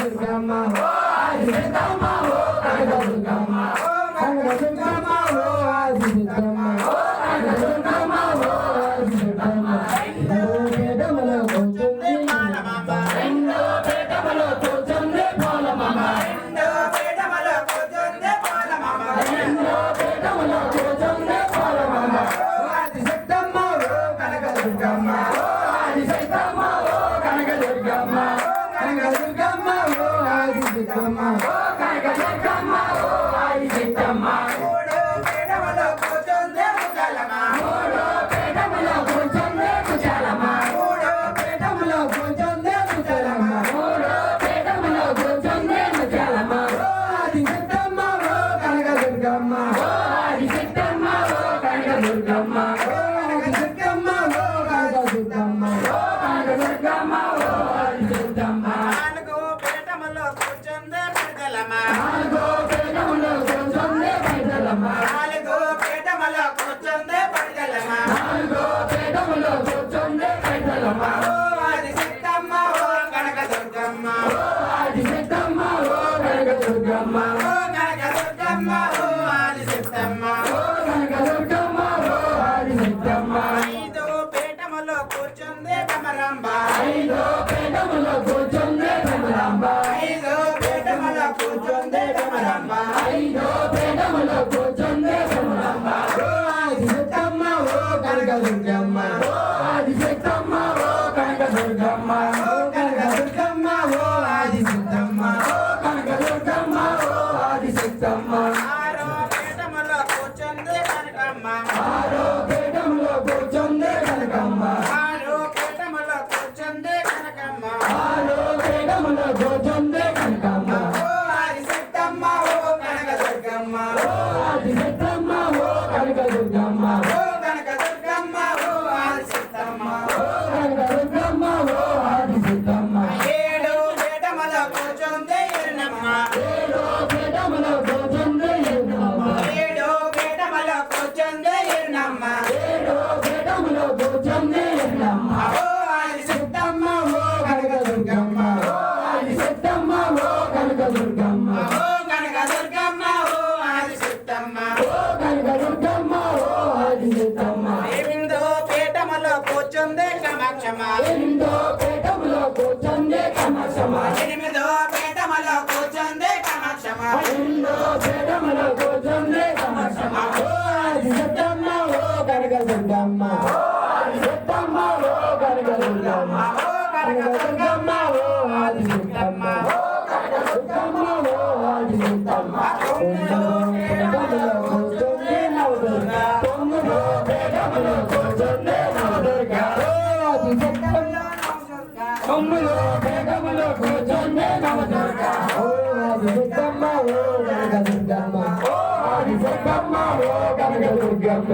దుర్గమ్మ ఓ ఆది దుర్గమ్మ ఓ కనక దుర్గమ్మ ఓ కనక దుర్గమ్మ ఓ ఆది దుర్గమ్మ ఓ కనక దుర్గమ్మ ఓ ఆది దుర్గమ్మ రెండో పీఠములో కూర్చుంది పోలమ్మ రెండో పీఠములో కూర్చుంది పోలమ్మ రెండో పీఠములో కూర్చుంది పోలమ్మ ఆది శక్తమ్మ ఓ కనక దుర్గమ్మ ఓ ఆది శక్తమ్మ ఓ కనక దుర్గమ్మ కనక దుర్గమ్మ ఓ ఆది శక్తమ్మ ఓ కనక దుర్గమ్మ ఓ ఆది శక్తమ్మ మూడో పీఠములో కూర్చుంది కుశలమ్మ మూడో పీఠములో కూర్చుంది కుశలమ్మ మూడో పీఠములో కూర్చుంది కుశలమ్మ మూడో పీఠములో కూర్చుంది కుశలమ్మ ఓ ఆది శక్తమ్మ ఓ కనక దుర్గమ్మ ఓ ఆది శక్తమ్మ ఓ కనక దుర్గమ్మ ఓ కనక దుర్గమ్మ ఓ కనక దుర్గమ్మ ఓ కనక దుర్గమ్మ ఓ ఆది శక్తమ్మ నాలుగో పీఠములో కూర్చుంది పెద్దలమ్మ నాలుగో పీఠములో కూర్చుంది పెద్దలమ్మ నాలుగో పీఠములో కూర్చుంది పెద్దలమ్మ నాలుగో పీఠములో కూర్చుంది పెద్దలమ్మ ఓ ఆది శక్తమ్మ ఓ కనక దుర్గమ్మ ఓ ఆది శక్తమ్మ ఓ కనక దుర్గమ్మ ఓ కనక దుర్గమ్మ ఓ ఆది శక్తమ్మ ఓ కనక దుర్గమ్మ ఓ ఆది శక్తమ్మ ఐదో పీఠములో కూర్చుంది భ్రమరాంబ ఐదో పీఠములో కూర్చుంది భ్రమరాంబ ఐదో పీఠములో కూర్చుంది భ్రమరాంబ ఐదో పీఠములో కూర్చుంది భ్రమరాంబ ఓ ఆది శక్తమ్మ ఓ కనక దుర్గమ్మ ఓ ఆది శక్తమ్మ ఓ కనక దుర్గమ్మ ఓ కనక దుర్గమ్మ ఓ ఆది శక్తమ్మ ఓ కనక దుర్గమ్మ ఓ ఆది శక్తమ్మ ఆరో పీఠములో కూర్చుంది కనకమ్మ ఆరో పీఠములో కూర్చుంది కనకమ్మ ఆరో పీఠములో కూర్చుంది కనకమ్మ ఆరో పీఠములో కూర్చుంది కనకమ్మ ఓ ఆది శక్తమ్మ ఓ కనక దుర్గమ్మ ఓ ఆది శక్తమ్మ ఓ కనక దుర్గమ్మ ఓ కనక దుర్గమ్మ ఓ ఆది శక్తమ్మ ఓ కనక దుర్గమ్మ ఓ ఆది శక్తమ్మ ఏడో పీఠములో కూర్చుంది ఎర్రమ్మ ఏడో పీఠములో కూర్చుంది ఎర్రమ్మ ఏడో పీఠములో కూర్చుంది ఎర్రమ్మ ఏడో పీఠములో కూర్చుంది ఎర్రమ్మ ఓ ఆది శక్తమ్మ ఓ కనక దుర్గమ్మ ఓ ఆది శక్తమ్మ ఓ కనక దుర్గమ్మ ఓ కనక దుర్గమ్మ ఓ ఆది శక్తమ్మ ఓ కనక దుర్గమ్మ ఓ ఆది శక్తమ్మ ఎనిమిదో పీఠములో కూర్చుంది కామాక్షమ్మ ఎనిమిదో పీఠములో కూర్చుంది కామాక్షమ్మ ఎనిమిదో పీఠములో కూర్చుంది కామాక్షమ్మ ఎనిమిదో పీఠములో కూర్చుంది కామాక్షమ్మ ఓ ఆది శక్తమ్మ ఓ కనక దుర్గమ్మ ఓ ఆది శక్తమ్మ ఓ కనక దుర్గమ్మ ఓ కనక దుర్గమ్మ ఓ ఆది శక్తమ్మ ఓ కనక దుర్గమ్మ ఓ ఆది శక్తమ్మ తొమ్మిదో పీఠములో కూర్చుంది నవదుర్గ తొమ్మిదో పీఠములో కూర్చుంది నవదుర్గ ఓ ఆది శక్తమ్మ తొమ్మిదో పీఠములో కూర్చుంది నవదుర్గ ఓ ఆది శక్తమ్మ ఓ కనక దుర్గమ్మ ఓ ఆది శక్తమ్మ ఓ కనక దుర్గమ్మ